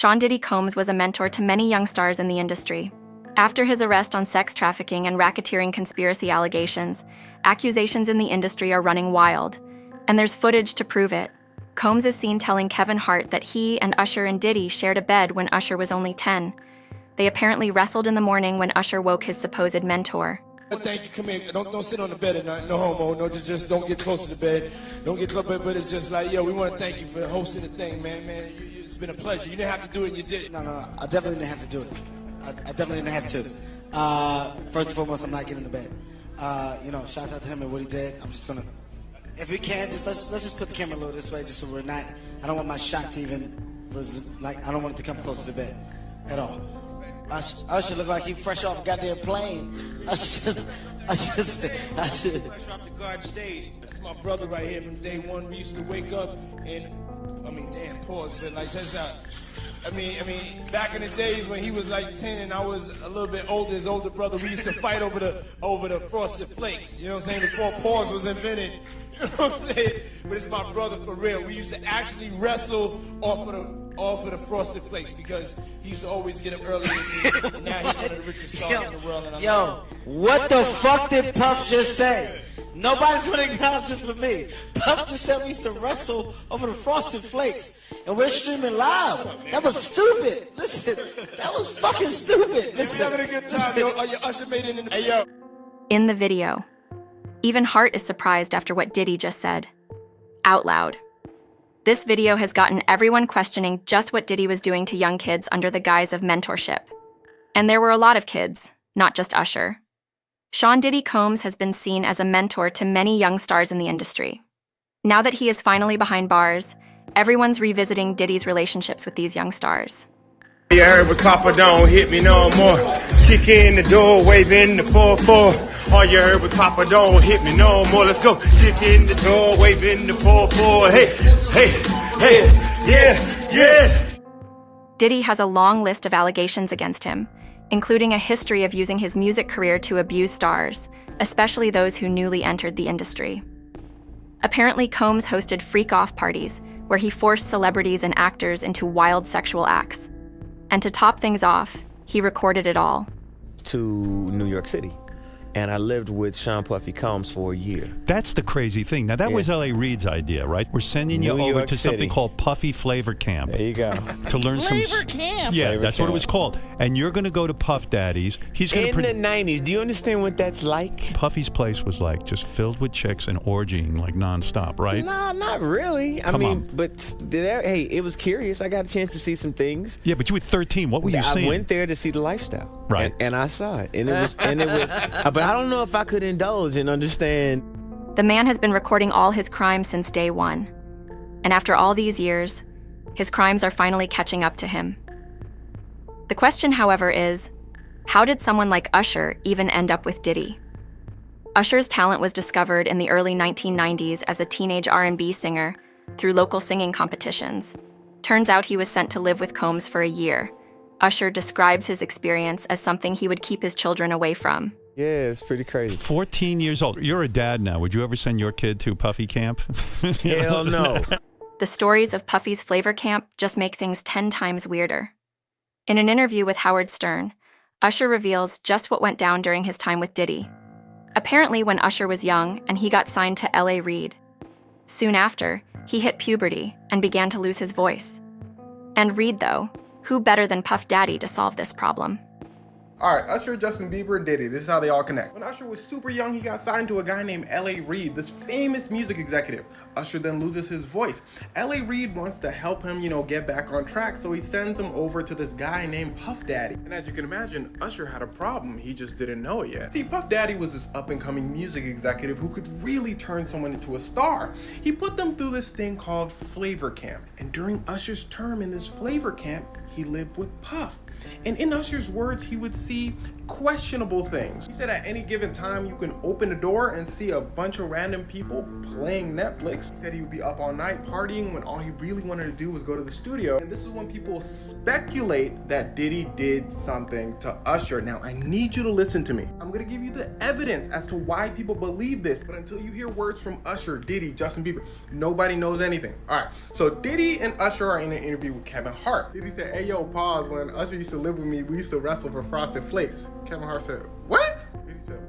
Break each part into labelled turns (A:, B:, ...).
A: Sean Diddy Combs was a mentor to many young stars in the industry. After his arrest on sex trafficking and racketeering conspiracy allegations, accusations in the industry are running wild, and there's footage to prove it. Combs is seen telling Kevin Hart that he and Usher and Diddy shared a bed when Usher was only 10. They apparently wrestled in the morning when Usher woke his supposed mentor.
B: Thank you, come here. Don't sit on the bed at night. No homo. No, just don't get close to the bed. Don't get close, but it's just like, yo, we want to thank you for hosting the thing, man. It's been a pleasure. You didn't have to do it, and you did it.
C: No, I definitely didn't have to do it. I definitely didn't have to. First and foremost, I'm not getting in the bed. Shout out to him and what he did. I'm just gonna, if we can, let's just put the camera a little this way, just so we're not. I don't want my shot to even, I don't want it to come close to the bed at all. Usher look like he fresh off a goddamn plane. Usher.
B: Fresh off the guard stage. That's my brother right here from day one. We used to wake up and, pause, but like, check out. Back in the days when he was like 10 and I was a little bit older, his older brother, we used to fight over the frosted flakes. You know what I'm saying? Before pause was invented. You know what I'm saying? But it's my brother for real. We used to actually wrestle off of the frosted flakes because he used to always get up early with me. And now he's one of the richest stars in the world. And
C: What the fuck did Puff just say? Nobody's gonna acknowledge this for me. Puff just said we used to wrestle over the frosted flakes, and we're streaming live. That was stupid. Listen, that was fucking stupid.
B: Listen, we're having a good time, yo. Usher made it in the video.
A: In the video, even Hart is surprised after what Diddy just said. Out loud. This video has gotten everyone questioning just what Diddy was doing to young kids under the guise of mentorship. And there were a lot of kids, not just Usher. Sean Diddy Combs has been seen as a mentor to many young stars in the industry. Now that he is finally behind bars, everyone's revisiting Diddy's relationships with these young stars.
D: You heard what Papa don't hit me no more. Kick in the door, waving the 4-4. All you heard was Papa don't hit me no more. Let's go. Kick in the door, waving the 4-4. Hey, yeah.
A: Diddy has a long list of allegations against him, including a history of using his music career to abuse stars, especially those who newly entered the industry. Apparently, Combs hosted freak-off parties where he forced celebrities and actors into wild sexual acts. And to top things off, he recorded it all.
E: To New York City. And I lived with Sean Puffy Combs for a year.
F: That's the crazy thing. Now, that was L.A. Reid's idea, right? We're sending you over to something called Puffy Flavor Camp.
E: There you go.
F: To learn
G: Flavor Camp?
F: Yeah,
E: Flavor
F: that's
E: Camp.
F: what it was called. And you're going to go to Puff Daddy's. He's going
E: In the 90s, do you understand what that's like?
F: Puffy's place was like just filled with chicks and orgying like nonstop, right?
E: No, not really. I mean, but hey, it was curious. I got a chance to see some things.
F: Yeah, but you were 13. What were you seeing?
E: I went there to see the lifestyle.
F: Right.
E: And I saw it. And it was, but I don't know if I could indulge and understand.
A: The man has been recording all his crimes since day one. And after all these years, his crimes are finally catching up to him. The question, however, is, how did someone like Usher even end up with Diddy? Usher's talent was discovered in the early 1990s as a teenage R&B singer through local singing competitions. Turns out he was sent to live with Combs for a year. Usher describes his experience as something he would keep his children away from.
E: Yeah, it's pretty crazy.
F: 14 years old. You're a dad now. Would you ever send your kid to Puffy Camp?
E: Hell no.
A: The stories of Puffy's Flavor Camp just make things 10 times weirder. In an interview with Howard Stern, Usher reveals just what went down during his time with Diddy. Apparently, when Usher was young and he got signed to L.A. Reid. Soon after, he hit puberty and began to lose his voice. And Reid, though, who better than Puff Daddy to solve this problem?
H: Alright, Usher, Justin Bieber, Diddy. This is how they all connect. When Usher was super young, he got signed to a guy named L.A. Reid, this famous music executive. Usher then loses his voice. L.A. Reid wants to help him, get back on track, so he sends him over to this guy named Puff Daddy. And as you can imagine, Usher had a problem. He just didn't know it yet. See, Puff Daddy was this up-and-coming music executive who could really turn someone into a star. He put them through this thing called Flavor Camp. And during Usher's term in this Flavor Camp, he lived with Puff. And in Usher's words, he would see questionable things. He said at any given time you can open the door and see a bunch of random people playing Netflix. He said he would be up all night partying when all he really wanted to do was go to the studio. And this is when people speculate that Diddy did something to Usher. Now I need you to listen to me. I'm gonna give you the evidence as to why people believe this, but until you hear words from Usher, Diddy, Justin Bieber, nobody knows anything. All right, so Diddy and Usher are in an interview with Kevin Hart. Diddy said, "Hey yo, pause, when Usher used to live with me, we used to wrestle for Frosted Flakes." Kevin Hart said, "What?" Diddy said,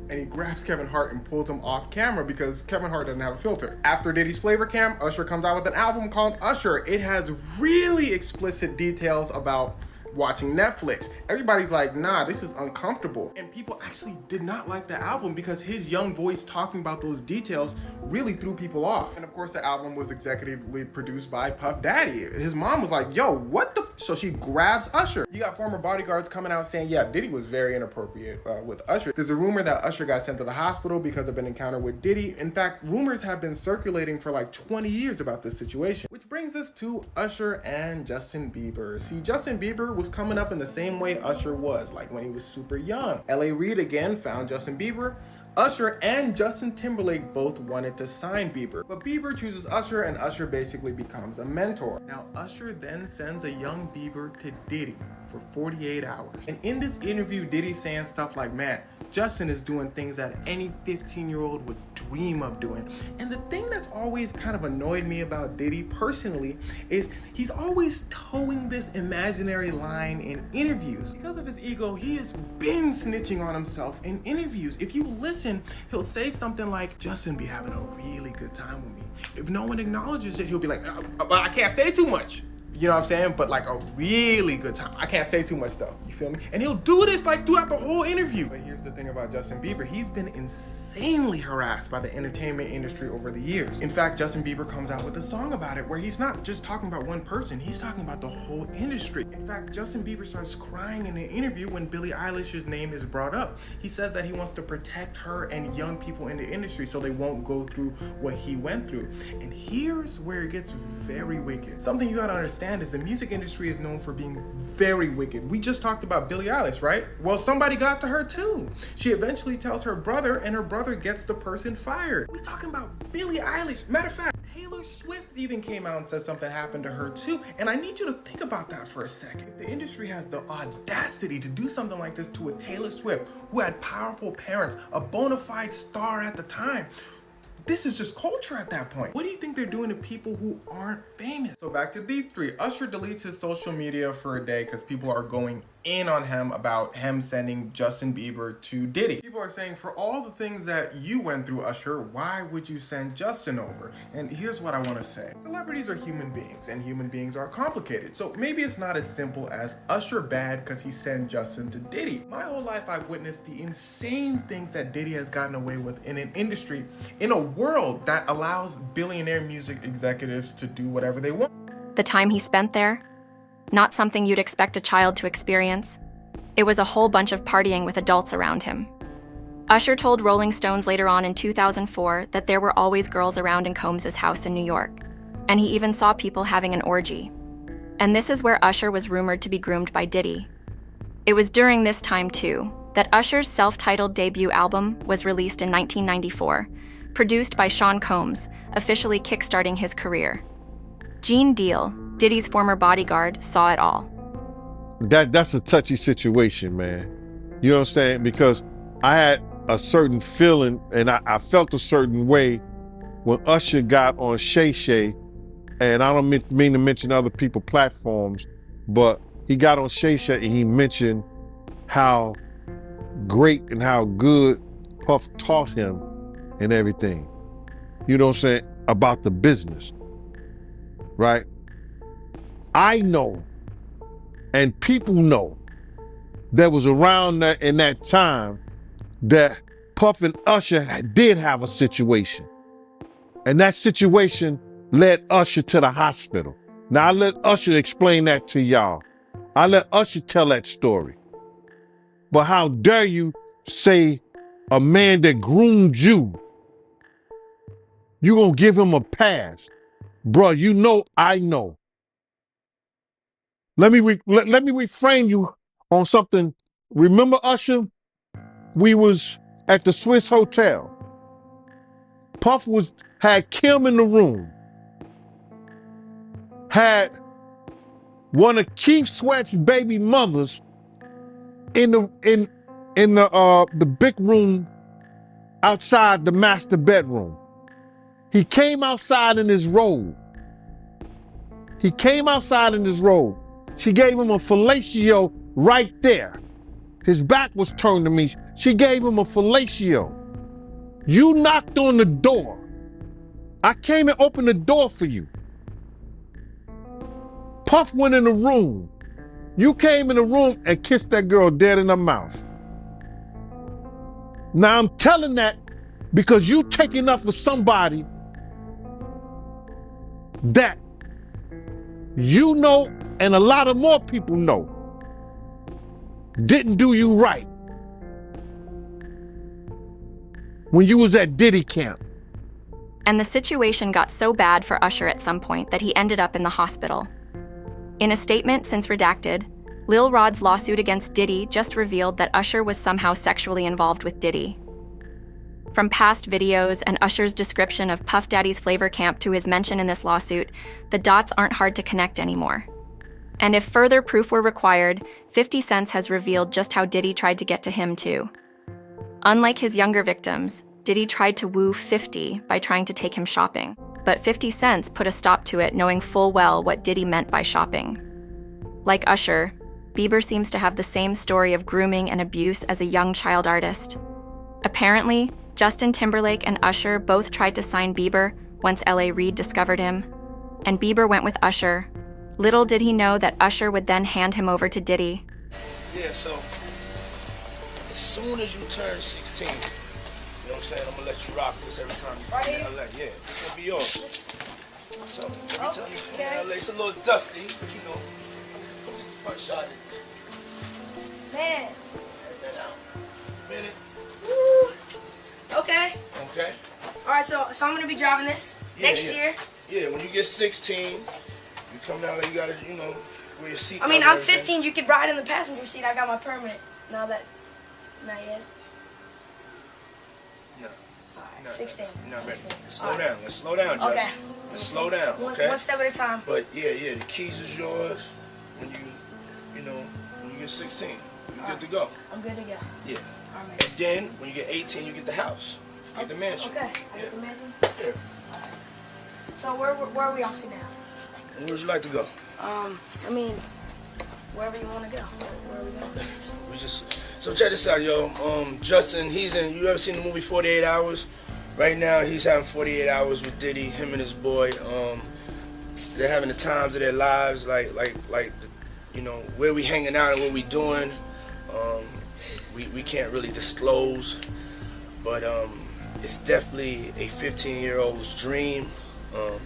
H: and he grabs Kevin Hart and pulls him off camera because Kevin Hart doesn't have a filter. After Diddy's Flavor Cam, Usher comes out with an album called Usher. It has really explicit details about watching Netflix. Everybody's like, nah, this is uncomfortable. And people actually did not like the album because his young voice talking about those details really threw people off. And of course the album was executively produced by Puff Daddy. His mom was like, yo, what the so she grabs Usher. You got former bodyguards coming out saying, yeah, Diddy was very inappropriate with Usher. There's a rumor that Usher got sent to the hospital because of an encounter with Diddy. In fact, rumors have been circulating for like 20 years about this situation. Which brings us to Usher and Justin Bieber. See, Justin Bieber was coming up in the same way Usher was, like when he was super young. L.A. Reid again found Justin Bieber. Usher and Justin Timberlake both wanted to sign Bieber, but Bieber chooses Usher and Usher basically becomes a mentor. Now Usher then sends a young Bieber to Diddy for 48 hours. And in this interview, Diddy's saying stuff like, man, Justin is doing things that any 15-year-old would dream of doing. And the thing that's always kind of annoyed me about Diddy personally is he's always towing this imaginary line in interviews. Because of his ego, he has been snitching on himself in interviews. If you listen, he'll say something like, Justin be having a really good time with me. If no one acknowledges it, he'll be like, but I can't say too much. You know what I'm saying? But like a really good time. I can't say too much though. You feel me? And he'll do this like throughout the whole interview. But here's the thing about Justin Bieber. He's been insanely harassed by the entertainment industry over the years. In fact, Justin Bieber comes out with a song about it where he's not just talking about one person. He's talking about the whole industry. In fact, Justin Bieber starts crying in an interview when Billie Eilish's name is brought up. He says that he wants to protect her and young people in the industry so they won't go through what he went through. And here's where it gets very wicked. Something you gotta understand is the music industry is known for being very wicked. We just talked about Billie Eilish, right? Well, somebody got to her too. She eventually tells her brother and her brother gets the person fired. We're talking about Billie Eilish. Matter of fact, Taylor Swift even came out and said something happened to her too. And I need you to think about that for a second. If the industry has the audacity to do something like this to a Taylor Swift who had powerful parents, a bona fide star at the time, this is just culture at that point. What do you think they're doing to people who aren't famous? So back to these three. Usher deletes his social media for a day because people are going in on him about him sending Justin Bieber to Diddy. People are saying, for all the things that you went through, Usher, why would you send Justin over? And here's what I want to say. Celebrities are human beings and human beings are complicated. So maybe it's not as simple as Usher bad because he sent Justin to Diddy. My whole life I've witnessed the insane things that Diddy has gotten away with in an industry, in a world that allows billionaire music executives to do whatever they want.
A: The time he spent there, not something you'd expect a child to experience. It was a whole bunch of partying with adults around him. Usher told Rolling Stones later on in 2004 that there were always girls around in Combs' house in New York, and he even saw people having an orgy. And this is where Usher was rumored to be groomed by Diddy. It was during this time, too, that Usher's self-titled debut album was released in 1994, produced by Sean Combs, officially kickstarting his career. Gene Deal, Diddy's former bodyguard, saw it all.
G: That's a touchy situation, man. You know what I'm saying? Because I had a certain feeling and I felt a certain way when Usher got on Shay Shay, and I don't mean to mention other people's platforms, but he got on Shay Shay and he mentioned how great and how good Puff taught him and everything. You know what I'm saying? About the business, right? I know, and people know, that was around that in that time that Puff and Usher did have a situation. And that situation led Usher to the hospital. Now I let Usher explain that to y'all. I let Usher tell that story. But how dare you say a man that groomed you, you gonna give him a pass? Bruh, you know I know. Let me reframe you on something remember Usher? We was at the Swiss Hotel. Puff had Kim in the room. Had one of Keith Sweat's baby mothers in the big room outside the master bedroom. He came outside in his robe. She gave him a fellatio right there. His back was turned to me. She gave him a fellatio. You knocked on the door. I came and opened the door for you. Puff went in the room. You came in the room and kissed that girl dead in her mouth. Now I'm telling that because you taking up for somebody that you know and a lot of more people know didn't do you right when you was at Diddy camp.
A: And the situation got so bad for Usher at some point that he ended up in the hospital. In a statement since redacted, Lil Rod's lawsuit against Diddy just revealed that Usher was somehow sexually involved with Diddy. From past videos and Usher's description of Puff Daddy's flavor camp to his mention in this lawsuit, the dots aren't hard to connect anymore. And if further proof were required, 50 Cent has revealed just how Diddy tried to get to him too. Unlike his younger victims, Diddy tried to woo 50 by trying to take him shopping. But 50 Cent put a stop to it, knowing full well what Diddy meant by shopping. Like Usher, Bieber seems to have the same story of grooming and abuse as a young child artist. Apparently, Justin Timberlake and Usher both tried to sign Bieber once L.A. Reid discovered him, and Bieber went with Usher. Little did he know that Usher would then hand him over to Diddy.
B: Yeah, so as soon as you turn 16, you know what I'm saying, I'm gonna let you rock this every time you come to LA. Yeah, it's gonna be yours. So every time you come to LA, it's a little dusty, but you know, come get the front shot of this.
I: Man.
B: Head that out. Minute.
I: Woo. Okay.
B: Okay.
I: Alright, so I'm gonna be driving this next year.
B: Yeah, when you get 16, you come down there, you gotta, you know, wear your seat.
I: I mean, I'm 15, you could ride in the passenger seat. I got my permit. Not yet.
B: No.
I: Alright, 16.
B: You're not ready.
I: 16.
B: Let's slow down. Let's slow down, Justin.
I: Okay.
B: Let's slow down, okay?
I: One step at a time.
B: But yeah, the keys is yours when when you get 16. You're good to go.
I: I'm good to go.
B: Yeah.
I: Alright.
B: And then when you get 18, you get the house. You get the mansion.
I: Okay. I get the mansion?
B: Yeah.
I: So where are we off to now?
B: Where would you like to go?
I: I mean, wherever you want to go. Where are we going?
B: So check this out, yo. Justin, you ever seen the movie 48 Hours? Right now, he's having 48 hours with Diddy, him and his boy. They're having the times of their lives, like where we hanging out and what we doing. We can't really disclose, but it's definitely a 15-year-old's dream. I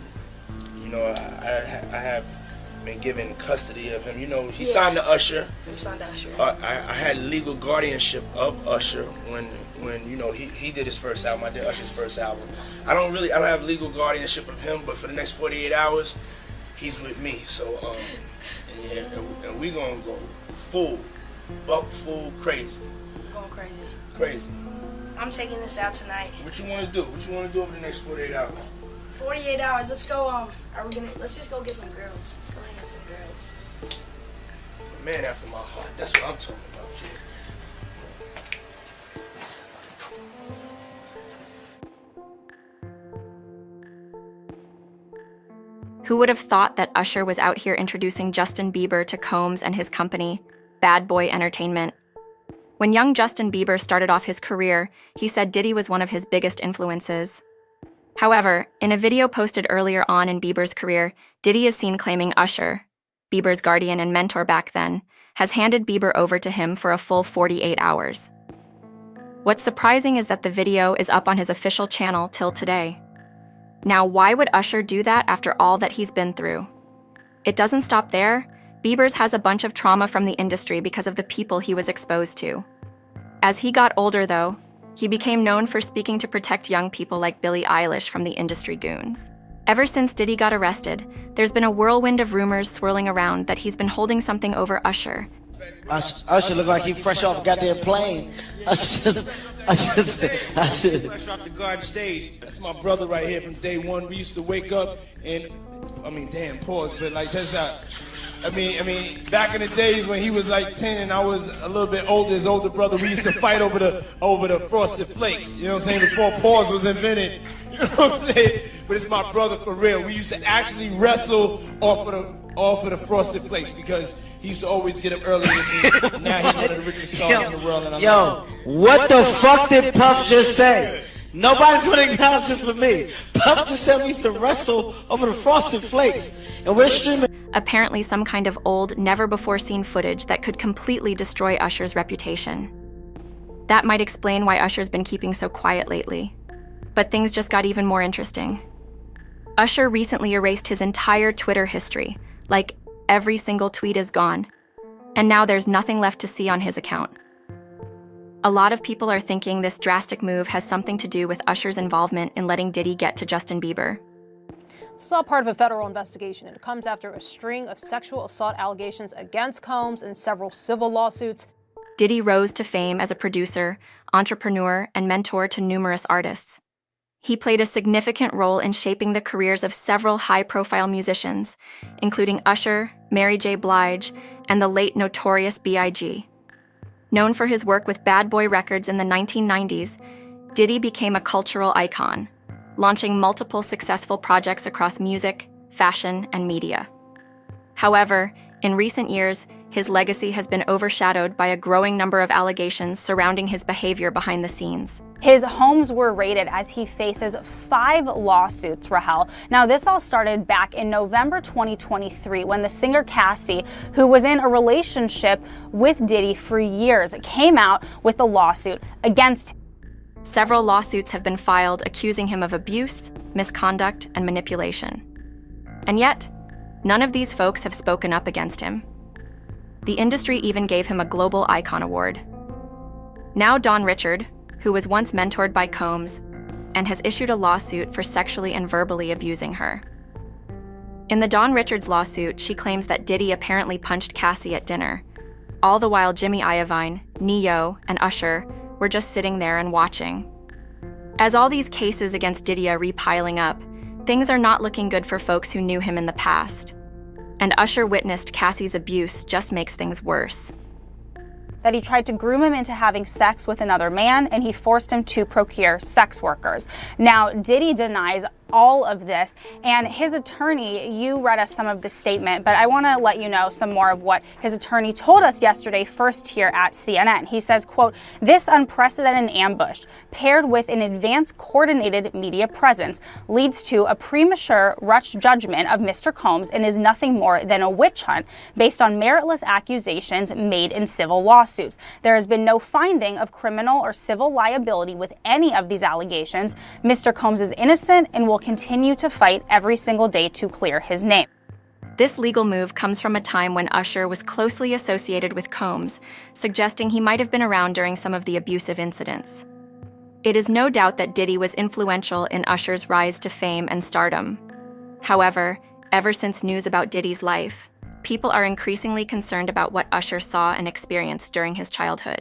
B: have been given custody of him. He signed to Usher.
I: I'm signed to Usher.
B: I had legal guardianship of Usher when he did his first album. I did Usher's first album. I don't have legal guardianship of him, but for the next 48 hours, he's with me. So and we gonna go full crazy.
I: Going crazy.
B: Crazy.
I: I'm taking this out tonight.
B: What you wanna do? What you wanna do over the next 48 hours?
I: 48 hours. Let's go. Let's just go get some girls. Let's go hang out some girls.
B: A man after my heart. That's what I'm talking about, kid.
A: Who would have thought that Usher was out here introducing Justin Bieber to Combs and his company, Bad Boy Entertainment? When young Justin Bieber started off his career, he said Diddy was one of his biggest influences. However, in a video posted earlier on in Bieber's career, Diddy is seen claiming Usher, Bieber's guardian and mentor back then, has handed Bieber over to him for a full 48 hours. What's surprising is that the video is up on his official channel till today. Now, why would Usher do that after all that he's been through? It doesn't stop there. Bieber's has a bunch of trauma from the industry because of the people he was exposed to. As he got older, though, he became known for speaking to protect young people like Billie Eilish from the industry goons. Ever since Diddy got arrested, there's been a whirlwind of rumors swirling around that he's been holding something over Usher,
C: Usher look like he fresh off a goddamn plane. Usher
B: Fresh off the garden stage. That's my brother right here from day one. We used to wake up and, pause, but like that's how. Back in the days when he was like 10 and I was a little bit older, his older brother, we used to fight over the Frosted Flakes. You know what I'm saying? Before pause was invented. You know what I'm saying? But it's my brother for real. We used to actually wrestle off of the Frosted Flakes because he used to always get up early with me. Now he's one of the richest stars in the world. And
C: what the fuck did Puff just say? Nobody's gonna acknowledge this for me. Puff just said we used to wrestle over the Frosted Flakes, and we're streaming.
A: Apparently some kind of old, never-before-seen footage that could completely destroy Usher's reputation. That might explain why Usher's been keeping so quiet lately. But things just got even more interesting. Usher recently erased his entire Twitter history, like every single tweet is gone, and now there's nothing left to see on his account. A lot of people are thinking this drastic move has something to do with Usher's involvement in letting Diddy get to Justin Bieber.
J: This is all part of a federal investigation. It comes after a string of sexual assault allegations against Combs and several civil lawsuits.
A: Diddy rose to fame as a producer, entrepreneur, and mentor to numerous artists. He played a significant role in shaping the careers of several high-profile musicians, including Usher, Mary J. Blige, and the late Notorious B.I.G. Known for his work with Bad Boy Records in the 1990s, Diddy became a cultural icon, launching multiple successful projects across music, fashion, and media. However, in recent years, his legacy has been overshadowed by a growing number of allegations surrounding his behavior behind the scenes.
K: His homes were raided as he faces 5 lawsuits, Rahel. Now, this all started back in November 2023 when the singer Cassie, who was in a relationship with Diddy for years, came out with a lawsuit against him.
A: Several lawsuits have been filed accusing him of abuse, misconduct, and manipulation. And yet, none of these folks have spoken up against him. The industry even gave him a Global Icon Award. Now Dawn Richard, who was once mentored by Combs, and has issued a lawsuit for sexually and verbally abusing her. In the Dawn Richards lawsuit, she claims that Diddy apparently punched Cassie at dinner, all the while Jimmy Iovine, Ne-Yo, and Usher were just sitting there and watching. As all these cases against Diddy are repiling up, things are not looking good for folks who knew him in the past. And Usher witnessed Cassie's abuse just makes things worse.
K: That he tried to groom him into having sex with another man, and he forced him to procure sex workers. Now, Diddy denies all of this, and his attorney, you read us some of the statement, but I want to let you know some more of what his attorney told us yesterday, first here at CNN. He says, quote, "This unprecedented ambush, paired with an advanced coordinated media presence, leads to a premature rushed judgment of Mr. Combs and is nothing more than a witch hunt based on meritless accusations made in civil lawsuits. There has been no finding of criminal or civil liability with any of these allegations. Mr. Combs is innocent and will continue to fight every single day to clear his name."
A: This legal move comes from a time when Usher was closely associated with Combs, suggesting he might have been around during some of the abusive incidents. It is no doubt that Diddy was influential in Usher's rise to fame and stardom. However, ever since news about Diddy's life, people are increasingly concerned about what Usher saw and experienced during his childhood.